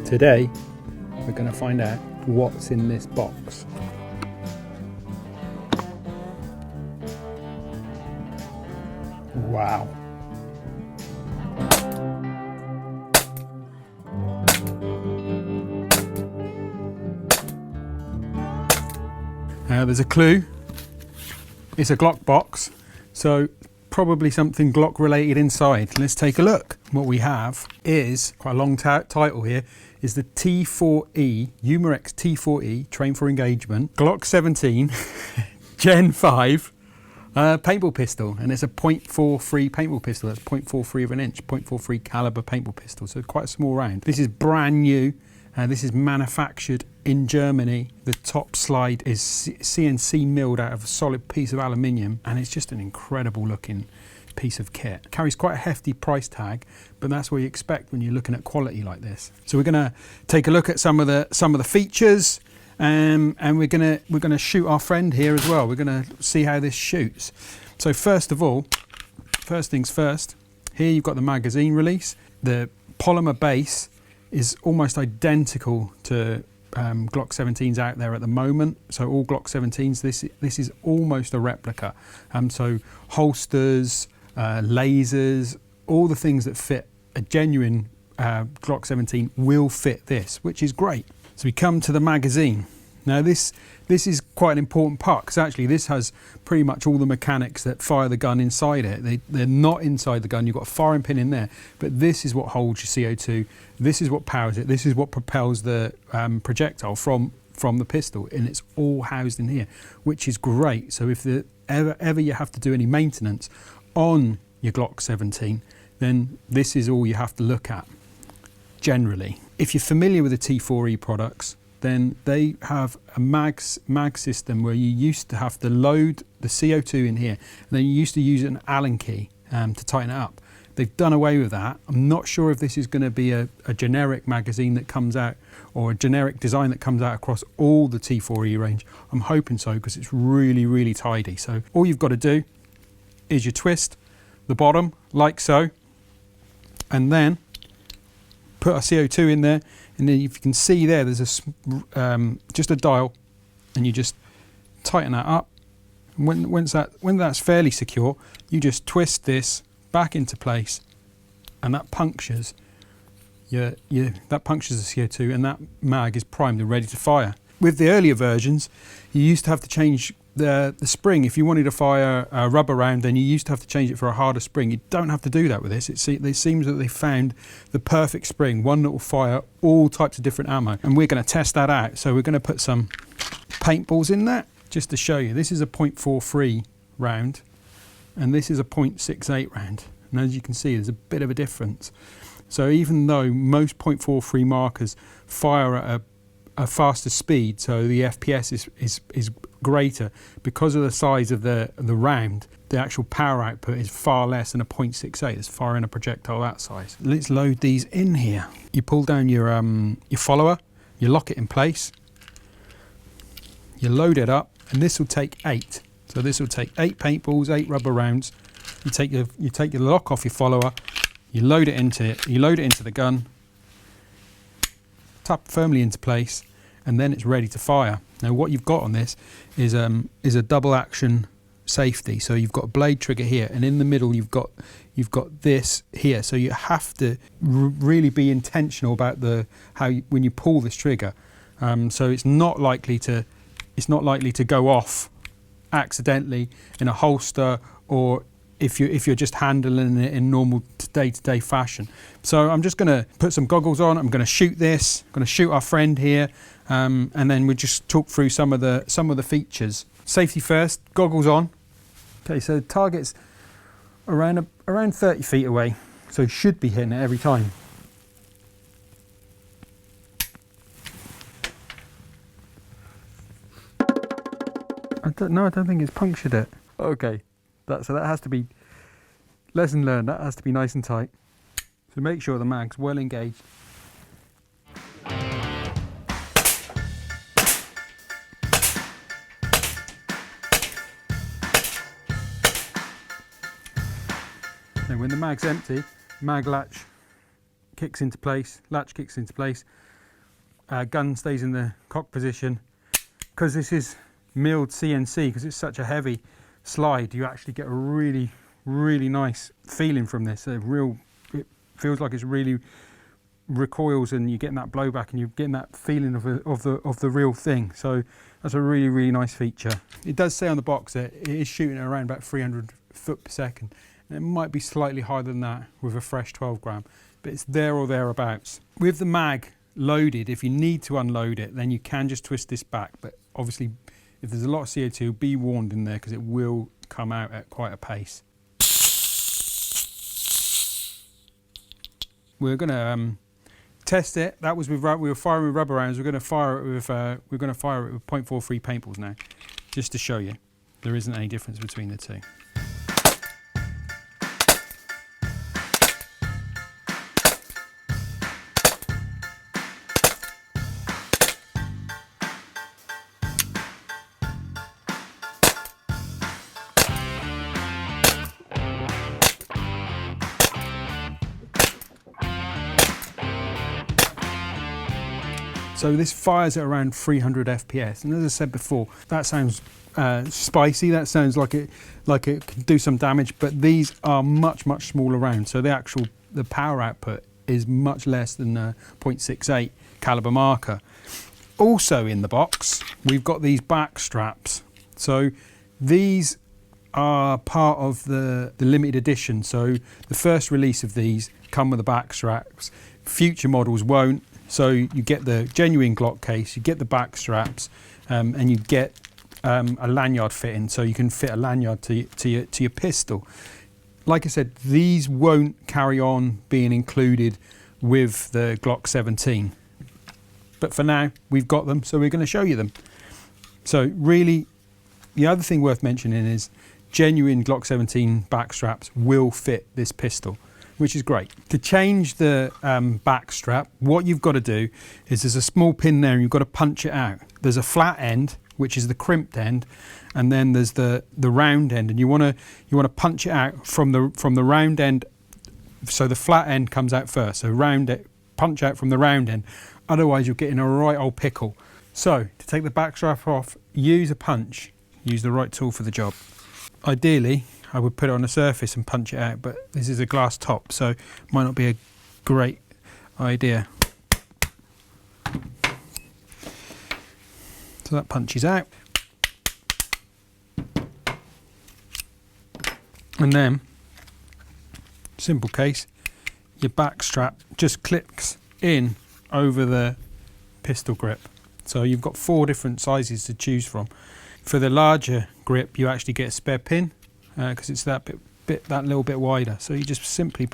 Today, we're going to find out what's in this box. Wow. There's a clue. It's a Glock box, so probably something Glock related inside. Let's take a look. What we have is, quite a long title here, is the T4E, Umarex T4E, Train for Engagement, Glock 17, Gen5 paintball pistol, and it's a .43 paintball pistol. That's 0.43 of an inch, 0.43 caliber paintball pistol, so quite a small round. This is brand new. This is manufactured in Germany. The top slide is CNC milled out of a solid piece of aluminium, and it's just an incredible looking piece of kit. Carries quite a hefty price tag, but that's what you expect when you're looking at quality like this. So we're going to take a look at some of the features, and we're going to shoot our friend here as well. We're going to see how this shoots. So first of all, first things first. Here you've got the magazine release. The polymer base is almost identical to Glock 17s out there at the moment. So all Glock 17s, this is almost a replica. So holsters, lasers, all the things that fit a genuine Glock 17 will fit this, which is great. So we come to the magazine. Now this is quite an important part, because actually this has pretty much all the mechanics that fire the gun inside it. They're not inside the gun. You've got a firing pin in there, but this is what holds your CO2. This is what powers it. This is what propels the projectile from the pistol, and it's all housed in here, which is great. So if ever you have to do any maintenance on your Glock 17, then this is all you have to look at, generally. If you're familiar with the T4E products, then they have a mag system where you used to have to load the CO2 in here, and then you used to use an Allen key to tighten it up. They've done away with that. I'm not sure if this is going to be a generic magazine that comes out, or a generic design that comes out across all the T4E range. I'm hoping so, because it's really, really tidy. So all you've got to do is you twist the bottom like so, and then put a CO2 in there, and then if you can see there, there's just a dial, and you just tighten that up. And when that's fairly secure, you just twist this back into place, and that punctures the CO2, and that mag is primed and ready to fire. With the earlier versions, you used to have to change the spring. If you wanted to fire a rubber round, then you used to have to change it for a harder spring. You don't have to do that with this. It seems that they found the perfect spring, one that will fire all types of different ammo, and we're going to test that out. So we're going to put some paintballs in that, just to show you. This is a .43 round, and this is a .68 round, and as you can see, there's a bit of a difference. So even though most .43 markers fire at a faster speed, so the FPS is greater, because of the size of the round, the actual power output is far less than a .68 that's firing a projectile that size. Let's load these in here. You pull down your follower, you lock it in place, you load it up, and this will take 8. So this will take 8 paintballs, 8 rubber rounds. You take your lock off your follower, you load it into the gun, tap firmly into place, and then it's ready to fire. Now what you've got on this is a double action safety. So you've got a blade trigger here, and in the middle you've got this here. So you have to really be intentional about when you pull this trigger. So it's not likely to go off accidentally in a holster, or if you're just handling it in normal day-to-day fashion. So I'm just going to put some goggles on. I'm going to shoot this. I'm going to shoot our friend here, and then we'll just talk through some of the features. Safety first. Goggles on. Okay, so the target's around 30 feet away, so you should be hitting it every time. I don't think it's punctured it. Okay. So that has to be, lesson learned, that has to be nice and tight. So make sure the mag's well engaged. And when the mag's empty, mag latch kicks into place, gun stays in the cock position. Because this is milled CNC, because it's such a heavy slide, you actually get a really, really nice feeling from this. It feels like it's really recoils, and you're getting that blowback, and you're getting that feeling of the real thing. So that's a really, really nice feature. It does say on the box that it is shooting at around about 300 foot per second. And it might be slightly higher than that with a fresh 12 gram, but it's there or thereabouts. With the mag loaded, if you need to unload it, then you can just twist this back. But obviously, if there's a lot of CO2, be warned in there, because it will come out at quite a pace. We're going to test it. That was with we were firing with rubber rounds. We're going to fire it with .43 paintballs now, just to show you there isn't any difference between the two. So this fires at around 300 FPS, and as I said before, that sounds spicy. That sounds like it can do some damage, but these are much smaller rounds. So the power output is much less than a .68 caliber marker. Also in the box, we've got these back straps. So these are part of the limited edition. So the first release of these come with the back straps. Future models won't. So you get the genuine Glock case, you get the back straps, and you get a lanyard fitting, so you can fit a lanyard to your pistol. Like I said, these won't carry on being included with the Glock 17. But for now, we've got them, so we're going to show you them. So really, the other thing worth mentioning is genuine Glock 17 back straps will fit this pistol, which is great. To change the back strap, what you've got to do is there's a small pin there and you've got to punch it out. There's a flat end, which is the crimped end, and then there's the round end, and you want to punch it out from the round end. So the flat end comes out first. So punch out from the round end. Otherwise, you'll get in a right old pickle. So to take the back strap off, use a punch. Use the right tool for the job. Ideally, I would put it on a surface and punch it out, but this is a glass top, so it might not be a great idea. So that punches out. And then, simple case, your back strap just clips in over the pistol grip. So you've got 4 different sizes to choose from. For the larger grip, you actually get a spare pin, because it's that little bit wider. So you just simply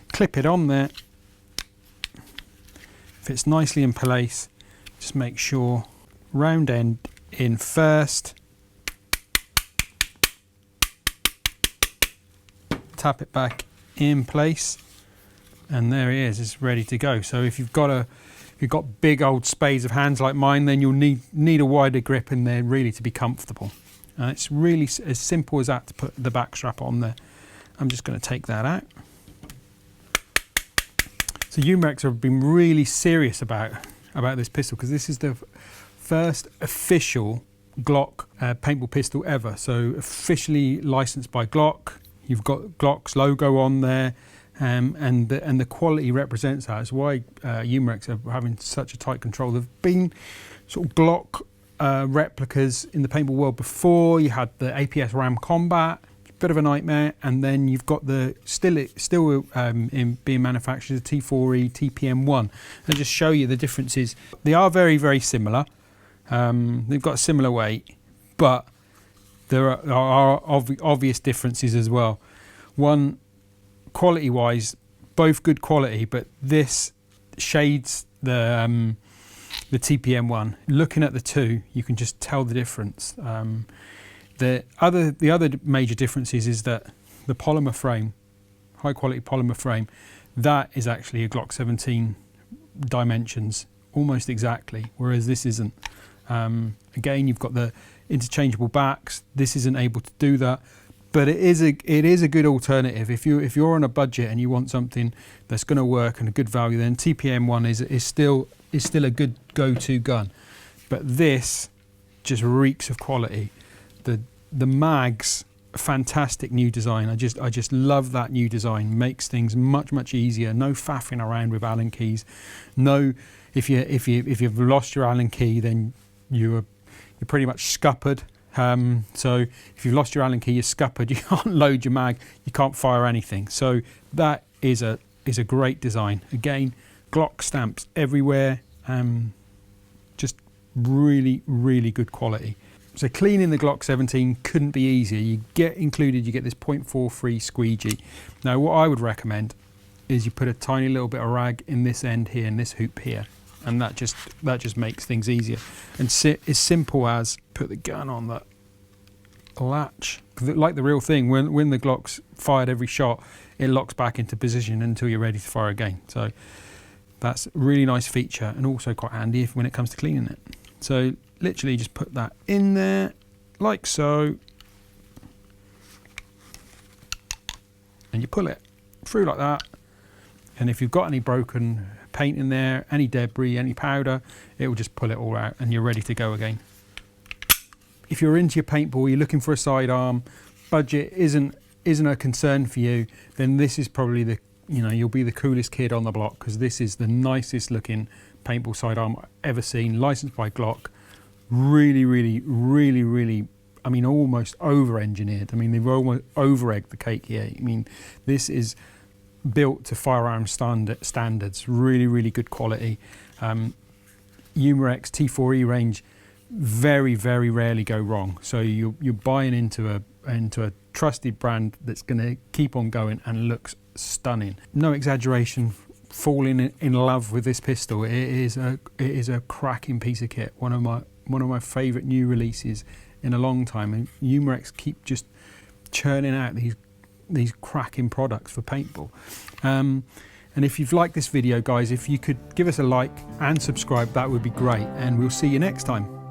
clip it on there, fits nicely in place. Just make sure round end in first, tap it back in place, and there it is. It's ready to go. So if you've got big old spades of hands like mine, then you'll need a wider grip in there really to be comfortable. And it's really as simple as that to put the back strap on there. I'm just going to take that out. So Umarex have been really serious about this pistol, because this is the first official Glock paintball pistol ever. So officially licensed by Glock. You've got Glock's logo on there, and the quality represents that. That's why Umarex are having such a tight control. There've been sort of Glock replicas in the paintball world before. You had the APS Ram Combat, bit of a nightmare, and then you've got the still in being manufactured, the T4E TPM1. And just show you the differences. They are very, very similar. They've got a similar weight, but there are obvious differences as well. One, quality wise, both good quality, but this shades the TPM1. Looking at the two, you can just tell the difference. The other major differences is that the polymer frame, high quality polymer frame, that is actually a Glock 17 dimensions almost exactly, whereas this isn't. Again, you've got the interchangeable backs. This isn't able to do that, but it is a good alternative if you're on a budget and you want something that's going to work and a good value. Then TPM1 is is still a good go-to gun, but this just reeks of quality. The mags, fantastic new design. I just love that new design. Makes things much easier. No faffing around with Allen keys. No, if you've lost your Allen key, then you're pretty much scuppered. So if you've lost your Allen key, you're scuppered. You can't load your mag. You can't fire anything. So that is a great design. Again, Glock stamps everywhere. Just really good quality. So cleaning the Glock 17 couldn't be easier. You get this 0.43 squeegee. Now what I would recommend is you put a tiny little bit of rag in this end here and this hoop here, and that just makes things easier. And as simple as put the gun on the latch, like the real thing. When the Glock's fired every shot, it locks back into position until you're ready to fire again. So that's a really nice feature, and also quite handy when it comes to cleaning it. So literally just put that in there like so, and you pull it through like that. And if you've got any broken paint in there, any debris, any powder, it will just pull it all out and you're ready to go again. If you're into your paintball, you're looking for a sidearm, budget isn't a concern for you, then this is probably you'll be the coolest kid on the block, because this is the nicest looking paintball sidearm I've ever seen, licensed by Glock. Really, I mean, almost over-engineered. I mean, they've almost over-egged the cake here. I mean, this is built to firearm standards. Really good quality. Umarexs T4E range very rarely go wrong. So you're buying into a trusted brand that's going to keep on going and looks stunning. No exaggeration. Falling in love with this pistol. It is a cracking piece of kit. One of my favourite new releases in a long time. And Umarex keep just churning out these cracking products for paintball. And if you've liked this video, guys, if you could give us a like and subscribe, that would be great. And we'll see you next time.